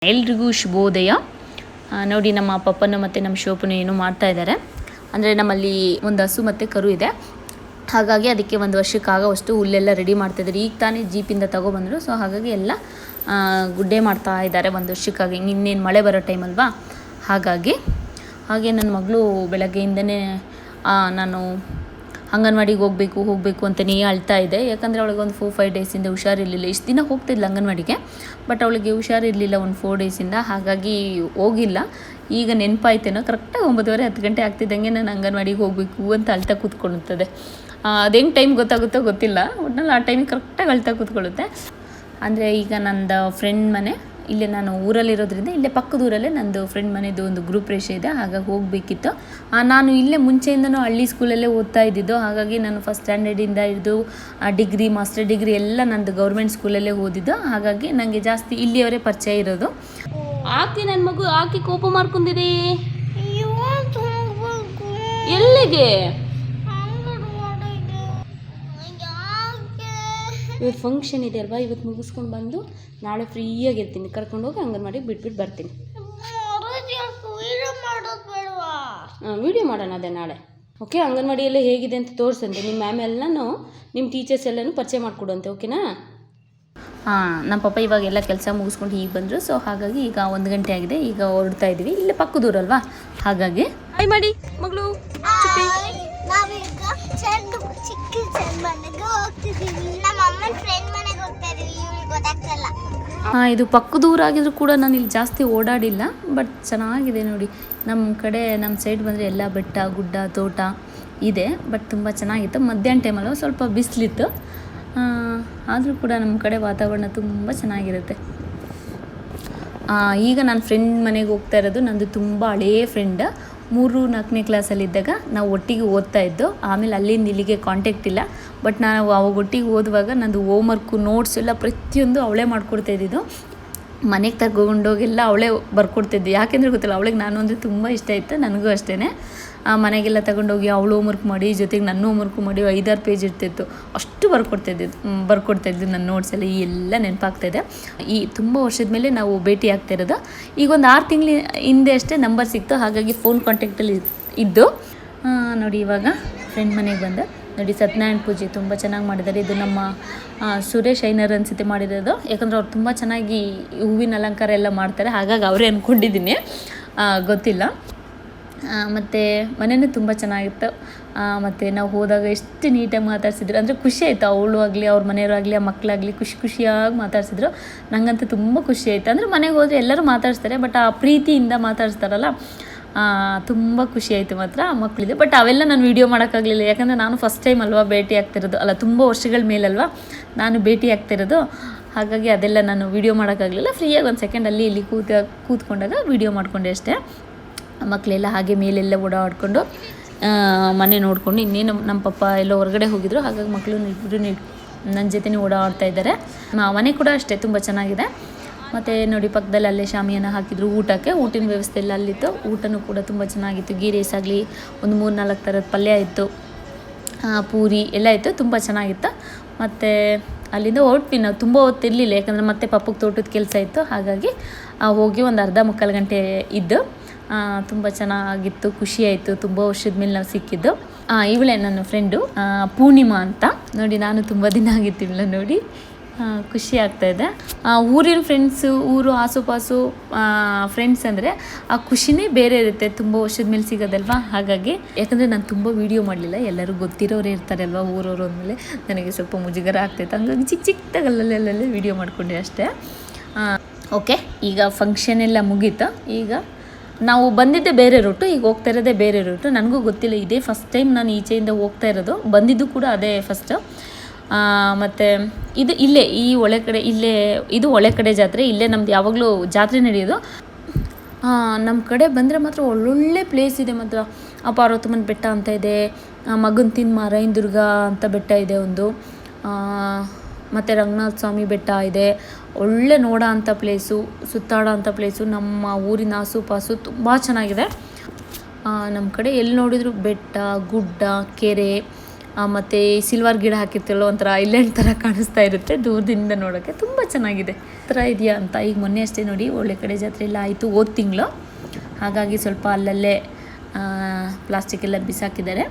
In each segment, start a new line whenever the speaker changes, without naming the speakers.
ಎಲ್ರಿಗೂ ಶುಭೋದಯ. ನೋಡಿ ನಮ್ಮ ಪಪ್ಪನ ಮತ್ತು ನಮ್ಮ ಶೋಪನು ಏನು ಮಾಡ್ತಾ ಇದ್ದಾರೆ ಅಂದರೆ ನಮ್ಮಲ್ಲಿ ಒಂದು ಹಸು ಮತ್ತು ಕರು ಇದೆ. ಹಾಗಾಗಿ ಅದಕ್ಕೆ ಒಂದು ವರ್ಷಕ್ಕಾಗೋವಷ್ಟು ಹುಲ್ಲೆಲ್ಲ ರೆಡಿ ಮಾಡ್ತಾಯಿದ್ದಾರೆ. ಈಗ ತಾನೇ ಜೀಪಿಂದ ತಗೊಬಂದರು. ಸೊ ಹಾಗಾಗಿ ಎಲ್ಲ ಗುಡ್ಡೆ ಮಾಡ್ತಾ ಇದ್ದಾರೆ ಒಂದು ವರ್ಷಕ್ಕಾಗಿ. ಇನ್ನೇನು ಮಳೆ ಬರೋ ಟೈಮ್ ಅಲ್ವಾ, ಹಾಗಾಗಿ. ಹಾಗೆ ನನ್ನ ಮಗಳು ಬೆಳಗ್ಗೆಯಿಂದನೇ ನಾನು ಅಂಗನವಾಡಿಗೆ ಹೋಗಬೇಕು ಅಂತಲೇ ಅಳ್ತಾ ಇದೆ. ಯಾಕಂದರೆ ಅವಳಿಗೆ ಒಂದು 4-5 ಡೇಸಿಂದ ಹುಷಾರಿರಲಿಲ್ಲ. ಇಷ್ಟು ದಿನ ಹೋಗ್ತಿದ್ಲು ಅಂಗನವಾಡಿಗೆ, ಬಟ್ ಅವಳಿಗೆ ಹುಷಾರಿರಲಿಲ್ಲ ಒಂದು 4 ಡೇಸಿಂದ, ಹಾಗಾಗಿ ಹೋಗಿಲ್ಲ. ಈಗ ನೆನಪಾಯ್ತೇನೋ ಕರೆಕ್ಟಾಗಿ 9:30-10 ಗಂಟೆ ಆಗ್ತಿದ್ದಂಗೆ ನಾನು ಅಂಗನವಾಡಿಗೆ ಹೋಗಬೇಕು ಅಂತ ಅಳ್ತಾ ಕೂತ್ಕೊಳ್ಳುತ್ತದೆ. ಅದು ಹೆಂಗೆ ಟೈಮ್ ಗೊತ್ತಾಗುತ್ತೋ ಗೊತ್ತಿಲ್ಲ, ಒಟ್ಟಿನಲ್ಲಿ ಆ ಟೈಮಿಗೆ ಕರೆಕ್ಟಾಗಿ ಅಳ್ತಾ ಕೂತ್ಕೊಳ್ಳುತ್ತೆ. ಅಂದರೆ ಈಗ ನಂದು ಫ್ರೆಂಡ್ ಮನೆ ಇಲ್ಲೇ, ನಾನು ಊರಲ್ಲಿರೋದ್ರಿಂದ ಇಲ್ಲೇ ಪಕ್ಕದ ಊರಲ್ಲೇ ನಂದು ಫ್ರೆಂಡ್ ಮನೆದು ಒಂದು ಗ್ರೂಪ್ ರೇಷೆ ಇದೆ, ಹಾಗಾಗಿ ಹೋಗಬೇಕಿತ್ತು. ನಾನು ಇಲ್ಲೇ ಮುಂಚೆಯಿಂದನೂ ಹಳ್ಳಿ ಸ್ಕೂಲಲ್ಲೇ ಓದ್ತಾ ಇದ್ದಿದ್ದು. ಹಾಗಾಗಿ ನಾನು ಫಸ್ಟ್ ಸ್ಟ್ಯಾಂಡರ್ಡಿಂದ ಹಿಡಿದು ಡಿಗ್ರಿ, ಮಾಸ್ಟರ್ ಡಿಗ್ರಿ ಎಲ್ಲ ನಂದು ಗೌರ್ಮೆಂಟ್ ಸ್ಕೂಲಲ್ಲೇ ಓದಿದ್ದು. ಹಾಗಾಗಿ ನನಗೆ ಜಾಸ್ತಿ ಇಲ್ಲಿಯವರೇ ಪರಿಚಯ ಇರೋದು. ಆಕೆ ನನ್ನ ಮಗು ಆಕೆ ಕೋಪ ಮಾಡ್ಕೊಂಡಿದೆ. ಎಲ್ಲಿಗೆ? ಇವತ್ತು ಫಂಕ್ಷನ್ ಇದೆ ಅಲ್ವಾ, ಇವತ್ತು ಮುಗಿಸ್ಕೊಂಡು ಬಂದು ನಾಳೆ ಫ್ರೀಯಾಗಿರ್ತೀನಿ. ಕರ್ಕೊಂಡೋಗಿ ಅಂಗನವಾಡಿಗೆ ಬಿಟ್ಬಿಟ್ಟು ಬರ್ತೀನಿ. ವೀಡಿಯೋ ಮಾಡೋಣ ಅದೇ ನಾಳೆ. ಓಕೆ, ಅಂಗನವಾಡಿಯಲ್ಲೇ ಹೇಗಿದೆ ಅಂತ ತೋರಿಸಂತೆ. ನಿಮ್ಮ ಮ್ಯಾಮ್ ಎಲ್ಲನೂ ನಿಮ್ಮ ಟೀಚರ್ಸ್ ಎಲ್ಲನೂ ಪರಿಚಯ ಮಾಡಿಕೊಡುವಂತೆ, ಓಕೆನಾ? ನಮ್ಮ ಪಪ್ಪ ಇವಾಗೆಲ್ಲ ಕೆಲಸ ಮುಗಿಸ್ಕೊಂಡು ಈಗ ಬಂದರು. ಸೊ ಹಾಗಾಗಿ ಈಗ 1 ಗಂಟೆ ಆಗಿದೆ, ಈಗ ಹೊರಡ್ತಾ ಇದ್ದೀವಿ. ಇಲ್ಲೇ ಪಕ್ಕದೂರಲ್ವಾ, ಹಾಗಾಗಿ. ಹಾಯ್ ಮಾಡಿ ಮಗಳು. ಇದು ಪಕ್ಕದೂರಾಗಿದ್ರು ಕೂಡ ನಾನು ಇಲ್ಲಿ ಜಾಸ್ತಿ ಓಡಾಡಿಲ್ಲ, ಬಟ್ ಚೆನ್ನಾಗಿದೆ ನೋಡಿ. ನಮ್ಮ ಕಡೆ ನಮ್ಮ ಸೈಡ್ ಬಂದರೆ ಎಲ್ಲ ಬೆಟ್ಟ ಗುಡ್ಡ ತೋಟ ಇದೆ, ಬಟ್ ತುಂಬ ಚೆನ್ನಾಗಿತ್ತು. ಮಧ್ಯಾಹ್ನ ಟೈಮಲ್ಲೂ ಸ್ವಲ್ಪ ಬಿಸಿಲಿತ್ತು, ಆದರೂ ಕೂಡ ನಮ್ಮ ಕಡೆ ವಾತಾವರಣ ತುಂಬ ಚೆನ್ನಾಗಿರುತ್ತೆ. ಈಗ ನಾನು ಫ್ರೆಂಡ್ ಮನೆಗೆ ಹೋಗ್ತಾ ಇರೋದು. ನಂದು ತುಂಬ ಹಳೆಯ ಫ್ರೆಂಡ್. 3-4ನೇ ಕ್ಲಾಸಲ್ಲಿದ್ದಾಗ ನಾವು ಒಟ್ಟಿಗೆ ಓದ್ತಾ ಇದ್ದು. ಆಮೇಲೆ ಅಲ್ಲಿಂದ ಇಲ್ಲಿಗೆ ಕಾಂಟ್ಯಾಕ್ಟ್ ಇಲ್ಲ, ಬಟ್ ನಾನು ಅವಾಗ ಒಟ್ಟಿಗೆ ಓದುವಾಗ ನಂದು ಹೋಮ್ವರ್ಕು ನೋಟ್ಸ್ ಎಲ್ಲ ಪ್ರತಿಯೊಂದು ಅವಳೇ ಮಾಡಿಕೊಡ್ತಾ ಇದ್ದಿದ್ದು. ಮನೆಗೆ ತಗೊಂಡೋಗೆಲ್ಲ ಅವಳೇ ಬರ್ಕೊಡ್ತಿದ್ದೆ. ಯಾಕೆಂದರೆ ಗೊತ್ತಿಲ್ಲ, ಅವಳಿಗೆ ನಾನು ಅಂದರೆ ತುಂಬ ಇಷ್ಟ ಇತ್ತು, ನನಗೂ ಅಷ್ಟೇ. ಮನೆಗೆಲ್ಲ ತಗೊಂಡೋಗಿ ಅವಳು ಹೋಮ್ವರ್ಕ್ ಮಾಡಿ, ಜೊತೆಗೆ ನನ್ನ ಹೋಮ್ವರ್ಕು ಮಾಡಿ 5-6 ಪೇಜ್ ಇರ್ತಿತ್ತು. ಅಷ್ಟು ಬರ್ಕೊಡ್ತಾಯಿದ್ದು ನನ್ನ ನೋಟ್ಸ್ ಎಲ್ಲ. ಈ ಎಲ್ಲ ನೆನಪಾಗ್ತಾಯಿದೆ. ಈ ತುಂಬ ವರ್ಷದ ಮೇಲೆ ನಾವು ಭೇಟಿ ಆಗ್ತಾಯಿರೋದು. ಈಗ ಒಂದು 6 ತಿಂಗಳ ಹಿಂದೆ ಅಷ್ಟೇ ನಂಬರ್ ಸಿಕ್ತು, ಹಾಗಾಗಿ ಫೋನ್ ಕಾಂಟ್ಯಾಕ್ಟಲ್ಲಿ ಇದ್ದು. ನೋಡಿ ಇವಾಗ ಫ್ರೆಂಡ್ ಮನೆಗೆ ಬಂದೆ. ನೋಡಿ ಸತ್ಯನಾರಾಯಣ ಪೂಜೆ ತುಂಬ ಚೆನ್ನಾಗಿ ಮಾಡಿದ್ದಾರೆ. ಇದು ನಮ್ಮ ಸುರೇಶ್ ಐನರ್ ಅನಿಸುತ್ತೆ ಮಾಡಿರೋದು. ಯಾಕಂದರೆ ಅವ್ರು ತುಂಬ ಚೆನ್ನಾಗಿ ಹೂವಿನ ಅಲಂಕಾರ ಎಲ್ಲ ಮಾಡ್ತಾರೆ, ಹಾಗಾಗಿ ಅವರೇ ಅಂದ್ಕೊಂಡಿದ್ದೀನಿ, ಗೊತ್ತಿಲ್ಲ. ಮತ್ತು ಮನೆಯೂ ತುಂಬ ಚೆನ್ನಾಗಿತ್ತು. ಮತ್ತು ನಾವು ಹೋದಾಗ ಎಷ್ಟು ನೀಟಾಗಿ ಮಾತಾಡ್ಸಿದ್ರು, ಅಂದರೆ ಖುಷಿ ಆಯಿತು. ಅವಳು ಆಗಲಿ ಅವ್ರ ಮನೆಯವರು ಆಗಲಿ ಆ ಮಕ್ಕಳಾಗಲಿ ಖುಷಿಯಾಗಿ ಮಾತಾಡ್ಸಿದ್ರು. ನನಗಂತೂ ತುಂಬ ಖುಷಿ ಆಯಿತು. ಅಂದರೆ ಮನೆಗೆ ಹೋದರೆ ಎಲ್ಲರೂ ಮಾತಾಡ್ಸ್ತಾರೆ, ಬಟ್ ಆ ಪ್ರೀತಿಯಿಂದ ಮಾತಾಡ್ಸ್ತಾರಲ್ಲ, ತುಂಬ ಖುಷಿ ಆಯಿತು ಮಾತ್ರ ಆ ಮಕ್ಕಳಿದೆ. ಬಟ್ ಅವೆಲ್ಲ ನಾನು ವೀಡಿಯೋ ಮಾಡೋಕ್ಕಾಗಲಿಲ್ಲ, ಯಾಕಂದರೆ ನಾನು ಫಸ್ಟ್ ಟೈಮ್ ಅಲ್ವಾ ಭೇಟಿ ಆಗ್ತಿರೋದು, ಅಲ್ಲ ತುಂಬ ವರ್ಷಗಳ ಮೇಲಲ್ವಾ ನಾನು ಭೇಟಿ ಆಗ್ತಿರೋದು. ಹಾಗಾಗಿ ಅದೆಲ್ಲ ನಾನು ವೀಡಿಯೋ ಮಾಡೋಕ್ಕಾಗಲಿಲ್ಲ. ಫ್ರೀಯಾಗಿ ಒಂದು ಸೆಕೆಂಡ್ ಅಲ್ಲಿ ಇಲ್ಲಿ ಕೂತ್ಕೊಂಡಾಗ ವೀಡಿಯೋ ಮಾಡಿಕೊಂಡೆ ಅಷ್ಟೇ. ಮಕ್ಕಳೆಲ್ಲ ಹಾಗೆ ಮೇಲೆಲ್ಲ ಓಡಾಡ್ಕೊಂಡು ಮನೆ ನೋಡಿಕೊಂಡು, ಇನ್ನೇನು ನಮ್ಮ ಪಪ್ಪ ಎಲ್ಲೋ ಹೊರಗಡೆ ಹೋಗಿದ್ರು, ಹಾಗಾಗಿ ಮಕ್ಕಳು ಇಬ್ಬರು ನನ್ನ ಜೊತೆನೇ ಓಡಾಡ್ತಾ ಇದ್ದಾರೆ. ಮನೆ ಕೂಡ ಅಷ್ಟೇ ತುಂಬ ಚೆನ್ನಾಗಿದೆ. ಮತ್ತು ನೋಡಿ ಪಕ್ಕದಲ್ಲಿ ಅಲ್ಲೇ ಶಾಮಿಯಾನ ಹಾಕಿದ್ರು ಊಟಕ್ಕೆ. ಊಟಿನ ವ್ಯವಸ್ಥೆ ಎಲ್ಲ ಅಲ್ಲಿತ್ತು. ಊಟನೂ ಕೂಡ ತುಂಬ ಚೆನ್ನಾಗಿತ್ತು. ಗೀ ರೈಸ್ ಆಗಲಿ, ಒಂದು 3-4 ಥರದ ಪಲ್ಯ ಇತ್ತು, ಪೂರಿ ಎಲ್ಲ ಇತ್ತು, ತುಂಬ ಚೆನ್ನಾಗಿತ್ತು. ಮತ್ತು ಅಲ್ಲಿಂದ ಹೊರಟ್ವಿ. ನಾವು ತುಂಬ ಹೊತ್ತಿರಲಿಲ್ಲ, ಯಾಕಂದರೆ ಮತ್ತೆ ಪಪ್ಪಗೆ ತೋಟದ ಕೆಲಸ ಇತ್ತು. ಹಾಗಾಗಿ ಹೋಗಿ ಒಂದು 1/2-3 ಗಂಟೆ ಇದ್ದು. ತುಂಬ ಚೆನ್ನಾಗಿತ್ತು, ಖುಷಿಯಾಯಿತು. ತುಂಬ ವರ್ಷದ ಮೇಲೆ ನಾವು ಸಿಕ್ಕಿದ್ದು. ಇವಳೇ ನನ್ನ ಫ್ರೆಂಡು ಪೂರ್ಣಿಮಾ ಅಂತ. ನೋಡಿ ನಾನು ತುಂಬ ದಿನ ಆಗಿತ್ತಿಲ್ಲ ನೋಡಿ, ಖುಷಿ ಆಗ್ತಾಯಿದೆ. ಊರಿನ ಫ್ರೆಂಡ್ಸು, ಊರು ಆಸುಪಾಸು ಫ್ರೆಂಡ್ಸ್ ಅಂದರೆ ಆ ಖುಷಿನೇ ಬೇರೆ ಇರುತ್ತೆ, ತುಂಬ ವರ್ಷದ ಮೇಲೆ ಸಿಗೋದಲ್ವಾ. ಹಾಗಾಗಿ ಯಾಕಂದರೆ ನಾನು ತುಂಬ ವೀಡಿಯೋ ಮಾಡಲಿಲ್ಲ, ಎಲ್ಲರೂ ಗೊತ್ತಿರೋರೇ ಇರ್ತಾರೆ ಅಲ್ವಾ ಊರವರು ಅಂದಮೇಲೆ ನನಗೆ ಸ್ವಲ್ಪ ಮುಜುಗರ ಆಗ್ತಾಯಿತ್ತು. ಹಂಗಾಗಿ ಚಿಕ್ಕದಾಗಲ್ಲೇ ವೀಡಿಯೋ ಮಾಡಿಕೊಂಡೆ ಅಷ್ಟೇ. ಓಕೆ, ಈಗ ಫಂಕ್ಷನ್ ಎಲ್ಲ ಮುಗೀತು. ಈಗ ನಾವು ಬಂದಿದ್ದೆ ಬೇರೆ ರೂಟು, ಈಗ ಹೋಗ್ತಾ ಇರೋದೇ ಬೇರೆ ರೂಟು. ನನಗೂ ಗೊತ್ತಿಲ್ಲ, ಇದೇ ಫಸ್ಟ್ ಟೈಮ್ ನಾನು ಈಚೆಯಿಂದ ಹೋಗ್ತಾ ಇರೋದು. ಬಂದಿದ್ದು ಕೂಡ ಅದೇ ಫಸ್ಟು. ಮತ್ತು ಇದು ಇಲ್ಲೇ ಈ ಒಳೆ ಕಡೆ, ಇಲ್ಲೇ ಇದು ಒಳೆ ಕಡೆ ಜಾತ್ರೆ. ಇಲ್ಲೇ ನಮ್ದು ಯಾವಾಗಲೂ ಜಾತ್ರೆ ನಡೆಯೋದು. ನಮ್ಮ ಕಡೆ ಬಂದರೆ ಮಾತ್ರ ಒಳ್ಳೊಳ್ಳೆ ಪ್ಲೇಸ್ ಇದೆ ಮಾತ್ರ. ಪಾರ್ವತಮ್ಮನ ಬೆಟ್ಟ ಅಂತ ಇದೆ, ಮಗಂತಿನ ಮಾರಾಯಣ ದುರ್ಗ ಅಂತ ಬೆಟ್ಟ ಇದೆ ಒಂದು, ಮತ್ತು ರಂಗನಾಥ ಸ್ವಾಮಿ ಬೆಟ್ಟ ಇದೆ. ಒಳ್ಳೆ ನೋಡೋ ಅಂಥ ಪ್ಲೇಸು, ಸುತ್ತಾಡೋ ಅಂಥ ಪ್ಲೇಸು. ನಮ್ಮ ಊರಿನ ಆಸುಪಾಸು ತುಂಬ ಚೆನ್ನಾಗಿದೆ. ನಮ್ಮ ಕಡೆ ಎಲ್ಲಿ ನೋಡಿದ್ರು ಬೆಟ್ಟ ಗುಡ್ಡ ಕೆರೆ, ಮತ್ತು ಸಿಲ್ವರ್ ಗಿಡ ಹಾಕಿರ್ತಿಲ್ಲ ಒಂಥರ ಐಲ್ಯಾಂಡ್ ಥರ ಕಾಣಿಸ್ತಾ ಇರುತ್ತೆ ದೂರದಿಂದ ನೋಡೋಕ್ಕೆ ತುಂಬ ಚೆನ್ನಾಗಿದೆ. ಥರ ಇದೆಯಾ ಅಂತ ಈಗ ಮೊನ್ನೆ ಅಷ್ಟೇ ನೋಡಿ ಒಳ್ಳೆ ಕಡೆ ಜಾತ್ರೆ ಎಲ್ಲ ಆಯಿತು ಹೋದ ತಿಂಗಳು. ಹಾಗಾಗಿ ಸ್ವಲ್ಪ ಅಲ್ಲಲ್ಲೇ ಪ್ಲಾಸ್ಟಿಕ್ ಎಲ್ಲ ಬಿಸಾಕಿದ್ದಾರೆ.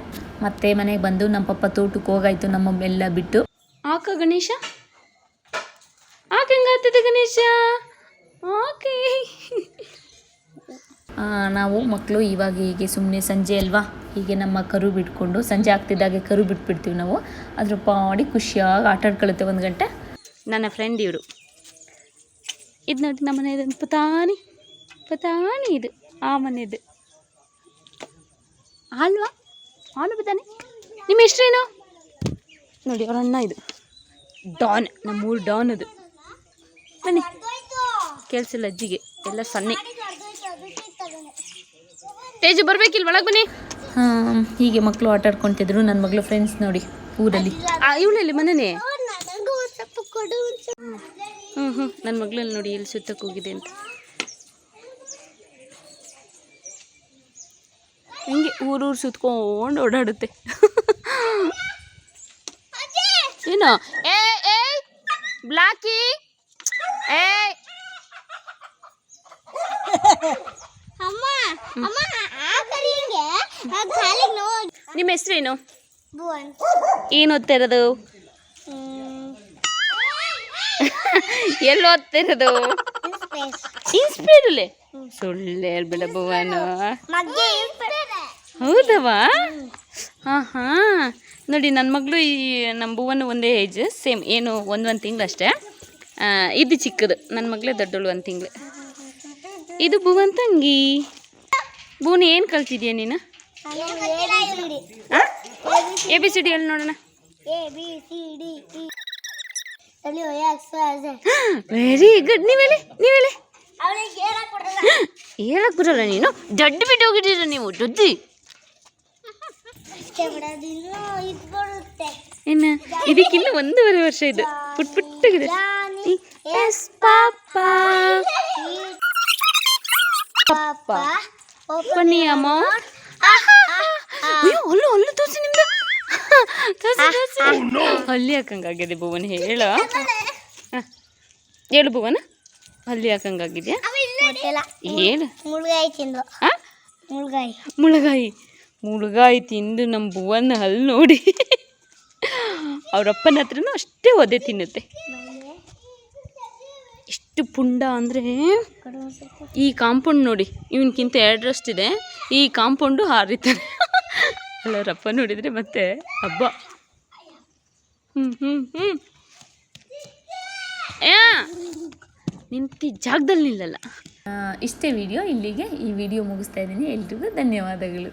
ಮತ್ತು ಮನೆಗೆ ಬಂದು ನಮ್ಮ ಪಪ್ಪ ತೋಟಕ್ಕೆ ಹೋಗಾಯಿತು ನಮ್ಮಮ್ಮೆಲ್ಲ ಬಿಟ್ಟು. ಆಕ ಗಣೇಶ ಆಕೆಂಗಾಗ್ತದೆ ಗಣೇಶ ಓಕೆ. ನಾವು ಮಕ್ಕಳು ಇವಾಗ ಹೀಗೆ ಸುಮ್ಮನೆ ಸಂಜೆ ಅಲ್ವಾ ಹೀಗೆ ನಮ್ಮ ಕರು ಬಿಟ್ಕೊಂಡು ಸಂಜೆ ಆಗ್ತಿದ್ದಾಗೆ ಕರು ಬಿಟ್ಬಿಡ್ತೀವಿ ನಾವು. ಅದ್ರ ಪಾಡಿ ಖುಷಿಯಾಗಿ ಆಟ ಆಡ್ಕೊಳುತ್ತೆ 1 ಗಂಟೆ. ನನ್ನ ಫ್ರೆಂಡ್ ಇವರು ಇದು ನೋಡಿ ನಮ್ಮ ಮನೆಯದು ಪತಾನಿ ಇದು ಆ ಮನೆಯದು ಅಲ್ವಾ ಹಾಲು ಪತಾನಿ. ನಿಮ್ಮ ಹೆಸ್ರೇನು ನೋಡಿ ಅವ್ರ ಅಣ್ಣ ಇದು ಡಾನ್ ನಮ್ಮೂರು ಡಾನ್ ಅದು. ಬನ್ನಿ ಕೆಲಸಿಲ್ಲ ಅಜ್ಜಿಗೆ ಎಲ್ಲ ಸನ್ನೆ. ತೇಜು ಬರ್ಬೇಕಿಲ್ಲ ಒಳಗೆ ಬನ್ನಿ. ಹೀಗೆ ಮಕ್ಕಳು ಆಟ ಆಡ್ಕೊತಿದ್ರು. ನನ್ನ ಮಗಳು ಫ್ರೆಂಡ್ಸ್ ನೋಡಿ ಊರಲ್ಲಿ ಇವಳಲ್ಲಿ ಮನೆಯೇ. ನನ್ನ ಮಗಳಲ್ಲಿ ನೋಡಿ ಎಲ್ಲಿ ಸುತ್ತಕ್ಕೆ ಹೋಗಿದೆ ಅಂತ. ಹಿಂಗೆ ಊರು ಸುತ್ಕೊಂಡು ಓಡಾಡುತ್ತೆ. ಏನು ಏ ಬ್ಲಾಕಿ ಏ ನಿಮ್ಮ ಹೆಸ್ರೇನು? ಏನು ಓದ್ತಾ ಇರೋದು? ಎಲ್ಲಿ ಓದ್ತಾ ಇರೋದು? ಇನ್ಸ್ಪೈರಲ್ಲೇ ಸುಳ್ಳು ಹೇಳ್ಬೇಡ ಭುವನು. ಹೌದವಾ? ಹಾಂ ನೋಡಿ ನನ್ನ ಮಗಳು ನಮ್ಮ ಭುವನು ಒಂದೇ ಏಜ್ ಸೇಮ್. ಏನು ಒಂದು ತಿಂಗಳು ಅಷ್ಟೇ. ಇದು ಚಿಕ್ಕದು ನನ್ನ ಮಗಳೇ ದೊಡ್ಡಳು 1 ತಿಂಗಳು. ಇದು ಭುವನ್ ತಂಗಿ. ಭುವನ್ ಏನು ಕಲ್ತಿದ್ಯಾ ನೀನು? ABCD ಹೇಳಿ ನೋಡೋಣ. Very good. ನೀವೇಳಿ ಹೇಳಕ್ ಬರಲ್ಲ ನೀನು. ದೊಡ್ಡ ಬಿಟ್ಟು ಹೋಗಿದ್ದೀರ ನೀವು ದೊಡ್ಡಿ. ಏನು ಇದಕ್ಕಿನ್ನ 1.5 ವರ್ಷ ಇದು ಪುಟ್ಟಾಗಿದೆ. ಎಸ್ ಪಾಪಾ ಪಾಪಾ ಓಪನ್ ಯುವರ್ ಮೌತ್. ಅಯ್ಯೋ ಅಲ್ಲು ತೋರಿಸಿ ನಿಮ್ದು ತೋರಿಸಿ ಅಲ್ಲಿ ಹಾಕಂಗಾಗಿದೆ ಭುವನ್. ಹೇಳು ಭುವನ ಅಲ್ಲಿ ಹಾಕಂಗಾಗಿದ್ಯಾ? ಹೇಳು. ಮುಳುಗಾಯಿ ತಿಂದು ನಮ್ಮ ಭುವನ್ ಹಲ್ಲು ನೋಡಿ ಅವರಪ್ಪನ ಹತ್ರನೂ ಅಷ್ಟೇ ಒದೆ ತಿನ್ನುತ್ತೆ. ಎಷ್ಟು ಪುಂಡ ಅಂದರೆ ಈ ಕಾಂಪೌಂಡ್ ನೋಡಿ ಇವನ್ಕಿಂತ 2 ಇದೆ. ಈ ಕಾಂಪೌಂಡು ಹಾರಿತಾರೆ. ಅವರಪ್ಪ ನೋಡಿದರೆ ಮತ್ತೆ ಹಬ್ಬ. ನಿಂತಿ ಜಾಗದಲ್ಲಿ ನಿಲ್ಲಲ್ಲ. ಇಷ್ಟೇ ವಿಡಿಯೋ. ಇಲ್ಲಿಗೆ ಈ ವಿಡಿಯೋ ಮುಗಿಸ್ತಾ ಇದ್ದೀನಿ. ಎಲ್ರಿಗೂ ಧನ್ಯವಾದಗಳು.